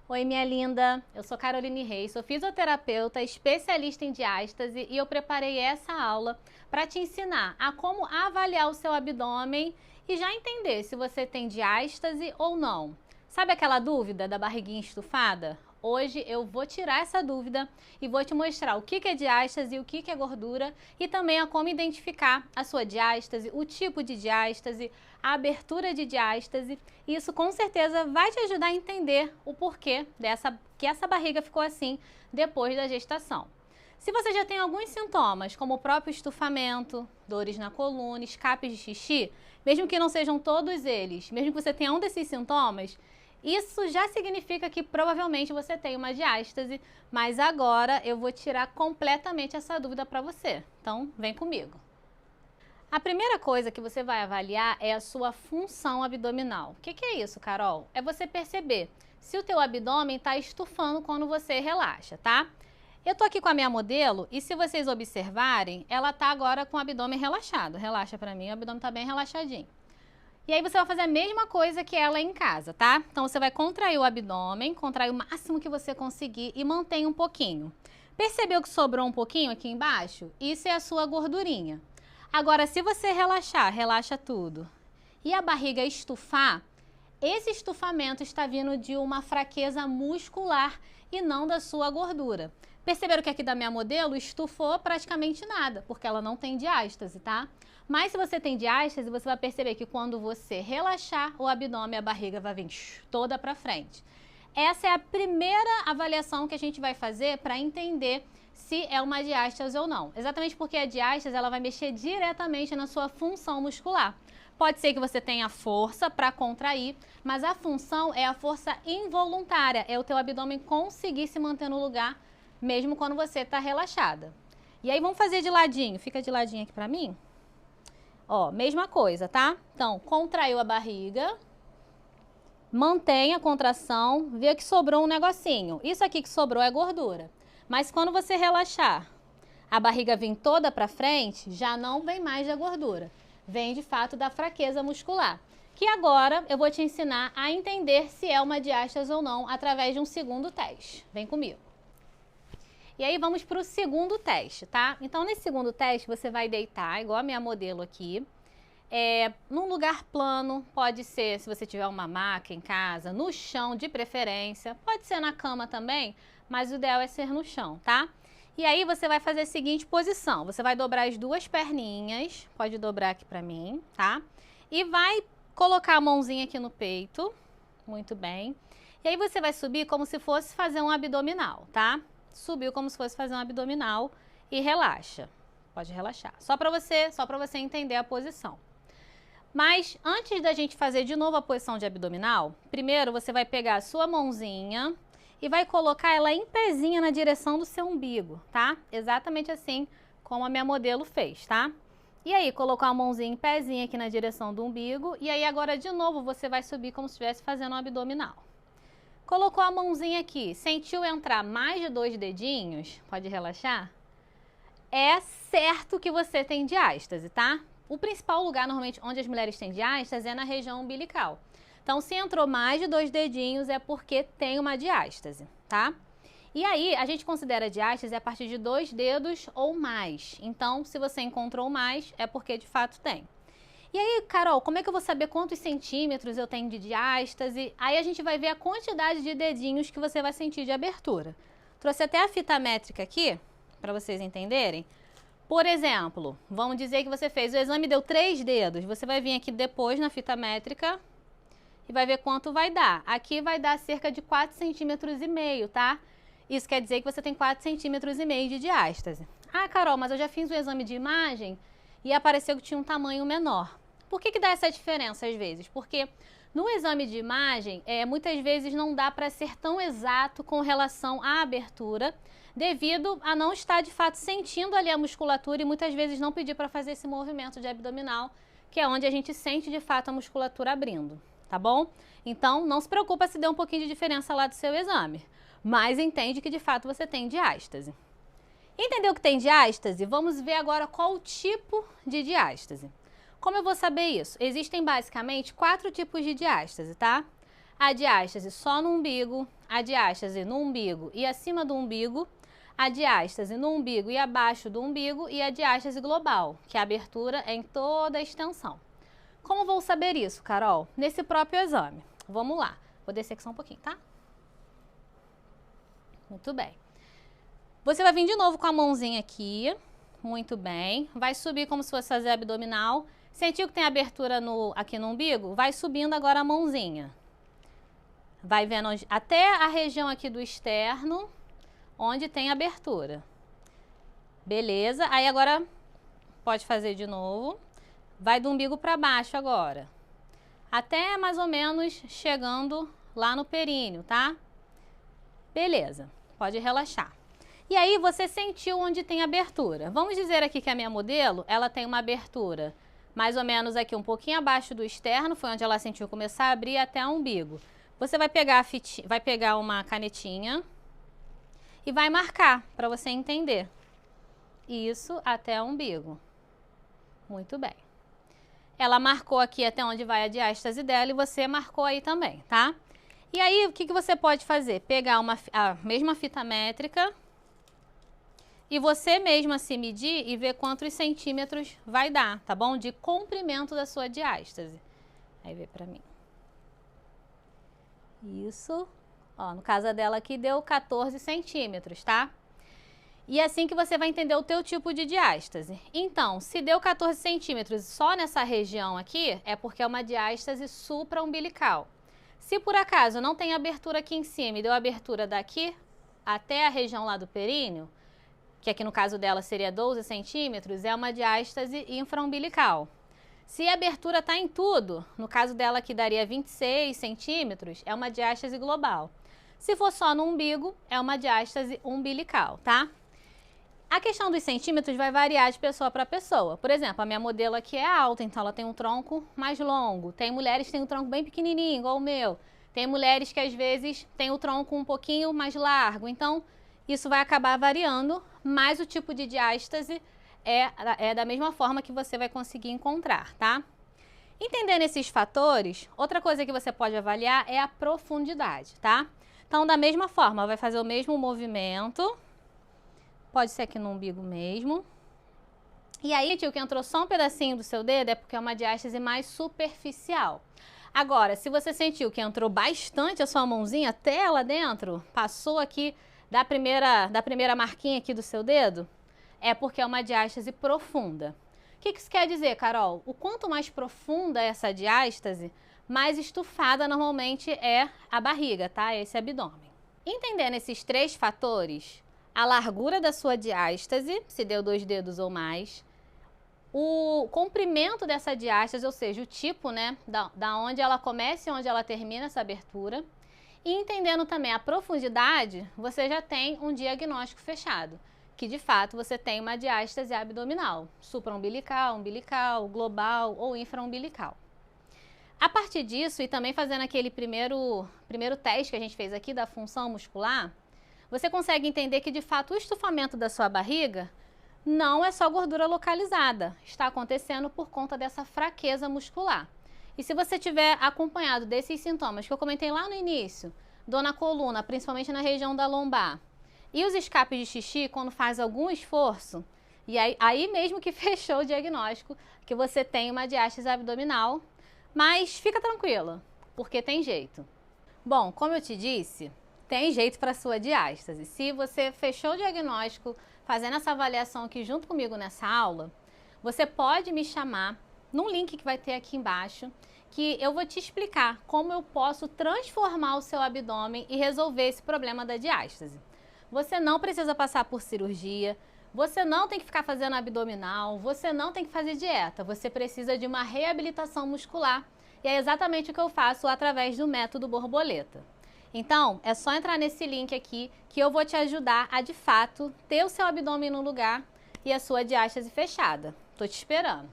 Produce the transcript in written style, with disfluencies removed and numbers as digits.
Oi, minha linda. Eu sou Caroline Reis, sou fisioterapeuta, especialista em diástase e eu preparei essa aula para te ensinar a como avaliar o seu abdômen e já entender se você tem diástase ou não. Sabe aquela dúvida da barriguinha estufada? Hoje eu vou tirar essa dúvida e vou te mostrar o que é diástase e o que é gordura e também a como identificar a sua diástase, o tipo de diástase, a abertura de diástase. Isso com certeza vai te ajudar a entender o porquê que essa barriga ficou assim depois da gestação. Se você já tem alguns sintomas, como o próprio estufamento, dores na coluna, escapes de xixi, mesmo que não sejam todos eles, mesmo que você tenha um desses sintomas, isso já significa que provavelmente você tem uma diástase, mas agora eu vou tirar completamente essa dúvida para você. Então, vem comigo. A primeira coisa que você vai avaliar é a sua função abdominal. O que é isso, Carol? É você perceber se o teu abdômen está estufando quando você relaxa, tá? Eu tô aqui com a minha modelo e se vocês observarem, ela tá agora com o abdômen relaxado. Relaxa para mim, o abdômen tá bem relaxadinho. E aí você vai fazer a mesma coisa que ela em casa, tá? Então você vai contrair o abdômen, contrair o máximo que você conseguir e mantém um pouquinho. Percebeu que sobrou um pouquinho aqui embaixo? Isso é a sua gordurinha. Agora, se você relaxar, relaxa tudo, e a barriga estufar, esse estufamento está vindo de uma fraqueza muscular e não da sua gordura. Perceberam que aqui da minha modelo estufou praticamente nada, porque ela não tem diástase, tá? Mas se você tem diástase, você vai perceber que quando você relaxar o abdômen, a barriga vai vir toda para frente. Essa é a primeira avaliação que a gente vai fazer para entender se é uma diástase ou não. Exatamente porque a diástase ela vai mexer diretamente na sua função muscular. Pode ser que você tenha força para contrair, mas a função é a força involuntária, é o teu abdômen conseguir se manter no lugar mesmo quando você está relaxada. E aí vamos fazer de ladinho, fica de ladinho aqui para mim. Ó, mesma coisa, tá? Então, contraiu a barriga, mantém a contração, vê que sobrou um negocinho. Isso aqui que sobrou é gordura. Mas quando você relaxar, a barriga vem toda para frente, já não vem mais da gordura. Vem de fato da fraqueza muscular. Que agora eu vou te ensinar a entender se é uma diástase ou não através de um segundo teste. Vem comigo. E aí vamos para o segundo teste, tá? Então nesse segundo teste você vai deitar, igual a minha modelo aqui, num lugar plano, pode ser se você tiver uma maca em casa, no chão de preferência, pode ser na cama também, mas o ideal é ser no chão, tá? E aí você vai fazer a seguinte posição, você vai dobrar as duas perninhas, pode dobrar aqui pra mim, tá? E vai colocar a mãozinha aqui no peito, muito bem. E aí você vai subir como se fosse fazer um abdominal, tá? Subiu como se fosse fazer um abdominal e relaxa, pode relaxar. Só pra você entender a posição. Mas antes da gente fazer de novo a posição de abdominal, primeiro você vai pegar a sua mãozinha e vai colocar ela em pezinha na direção do seu umbigo, tá? Exatamente assim como a minha modelo fez, tá? E aí, colocou a mãozinha em pezinha aqui na direção do umbigo e aí agora de novo você vai subir como se estivesse fazendo um abdominal. Colocou a mãozinha aqui, sentiu entrar mais de 2 dedinhos, pode relaxar? É certo que você tem diástase, tá? O principal lugar, normalmente, onde as mulheres têm diástase é na região umbilical. Então, se entrou mais de 2 dedinhos, é porque tem uma diástase, tá? E aí, a gente considera diástase a partir de 2 dedos ou mais. Então, se você encontrou mais, é porque de fato tem. E aí, Carol, como é que eu vou saber quantos centímetros eu tenho de diástase? Aí a gente vai ver a quantidade de dedinhos que você vai sentir de abertura. Trouxe até a fita métrica aqui, para vocês entenderem. Por exemplo, vamos dizer que você fez o exame e deu 3 dedos. Você vai vir aqui depois na fita métrica e vai ver quanto vai dar. Aqui vai dar cerca de 4,5 centímetros, tá? Isso quer dizer que você tem 4,5 centímetros de diástase. Ah, Carol, mas eu já fiz o exame de imagem e apareceu que tinha um tamanho menor. Por que dá essa diferença às vezes? Porque no exame de imagem, muitas vezes não dá para ser tão exato com relação à abertura, devido a não estar de fato sentindo ali a musculatura e muitas vezes não pedir para fazer esse movimento de abdominal, que é onde a gente sente de fato a musculatura abrindo, tá bom? Então não se preocupa se der um pouquinho de diferença lá do seu exame, mas entende que de fato você tem diástase. Entendeu que tem diástase? Vamos ver agora qual o tipo de diástase. Como eu vou saber isso? Existem basicamente 4 tipos de diástase, tá? a diástase só no umbigo, a diástase no umbigo e acima do umbigo, a diástase no umbigo e abaixo do umbigo e a diástase global, que a abertura é em toda a extensão. Como vou saber isso, Carol? Nesse próprio exame. Vamos lá. Vou descer aqui só um pouquinho, tá? Muito bem. Você vai vir de novo com a mãozinha aqui. Muito bem. Vai subir como se fosse fazer abdominal. Sentiu que tem abertura aqui no umbigo? Vai subindo agora a mãozinha. Vai vendo até a região aqui do externo, onde tem abertura. Beleza? Aí agora pode fazer de novo. Vai do umbigo para baixo agora. Até mais ou menos chegando lá no períneo, tá? Beleza. Pode relaxar. E aí você sentiu onde tem abertura. Vamos dizer aqui que a minha modelo, ela tem uma abertura mais ou menos aqui um pouquinho abaixo do externo, foi onde ela sentiu começar a abrir até o umbigo. Você vai pegar uma canetinha e vai marcar para você entender. Isso até o umbigo. Muito bem. Ela marcou aqui até onde vai a diástase dela e você marcou aí também, tá? E aí, o que você pode fazer? Pegar a mesma fita métrica e você mesma se medir e ver quantos centímetros vai dar, tá bom? De comprimento da sua diástase. Aí vê pra mim. Isso. Ó, no caso dela aqui deu 14 centímetros, tá? E é assim que você vai entender o teu tipo de diástase. Então, se deu 14 centímetros só nessa região aqui, é porque é uma diástase supraumbilical. Se por acaso não tem abertura aqui em cima e deu abertura daqui até a região lá do períneo, que aqui no caso dela seria 12 centímetros, é uma diástase infraumbilical. Se a abertura está em tudo, no caso dela aqui daria 26 centímetros, é uma diástase global. Se for só no umbigo, é uma diástase umbilical, tá? A questão dos centímetros vai variar de pessoa para pessoa. Por exemplo, a minha modelo aqui é alta, então ela tem um tronco mais longo. Tem mulheres que têm um tronco bem pequenininho, igual o meu. Tem mulheres que às vezes têm o tronco um pouquinho mais largo. Então, isso vai acabar variando, mas o tipo de diástase é da mesma forma que você vai conseguir encontrar, tá? Entendendo esses fatores, outra coisa que você pode avaliar é a profundidade, tá? Então, da mesma forma, vai fazer o mesmo movimento. Pode ser aqui no umbigo mesmo. E aí, tio, que entrou só um pedacinho do seu dedo é porque é uma diástase mais superficial. Agora, se você sentiu que entrou bastante a sua mãozinha até lá dentro, passou aqui da primeira marquinha aqui do seu dedo, é porque é uma diástase profunda. O que isso quer dizer, Carol? O quanto mais profunda é essa diástase, mais estufada normalmente é a barriga, tá? Esse abdômen. Entendendo esses três fatores, a largura da sua diástase, se deu 2 dedos ou mais, o comprimento dessa diástase, ou seja, o tipo, né, da onde ela começa e onde ela termina essa abertura, e entendendo também a profundidade, você já tem um diagnóstico fechado, que de fato você tem uma diástase abdominal, supraumbilical, umbilical, global ou infraumbilical. A partir disso, e também fazendo aquele primeiro teste que a gente fez aqui da função muscular, você consegue entender que de fato o estufamento da sua barriga não é só gordura localizada, está acontecendo por conta dessa fraqueza muscular. E se você tiver acompanhado desses sintomas que eu comentei lá no início, dor na coluna, principalmente na região da lombar, e os escapes de xixi quando faz algum esforço, e aí mesmo que fechou o diagnóstico, que você tem uma diástase abdominal, mas fica tranquila, porque tem jeito. Bom, como eu te disse, tem jeito para sua diástase. Se você fechou o diagnóstico fazendo essa avaliação aqui junto comigo nessa aula, você pode me chamar num link que vai ter aqui embaixo, que eu vou te explicar como eu posso transformar o seu abdômen e resolver esse problema da diástase. Você não precisa passar por cirurgia, você não tem que ficar fazendo abdominal, você não tem que fazer dieta, você precisa de uma reabilitação muscular e é exatamente o que eu faço através do método borboleta. Então, é só entrar nesse link aqui que eu vou te ajudar a, de fato, ter o seu abdômen no lugar e a sua diástase fechada. Tô te esperando.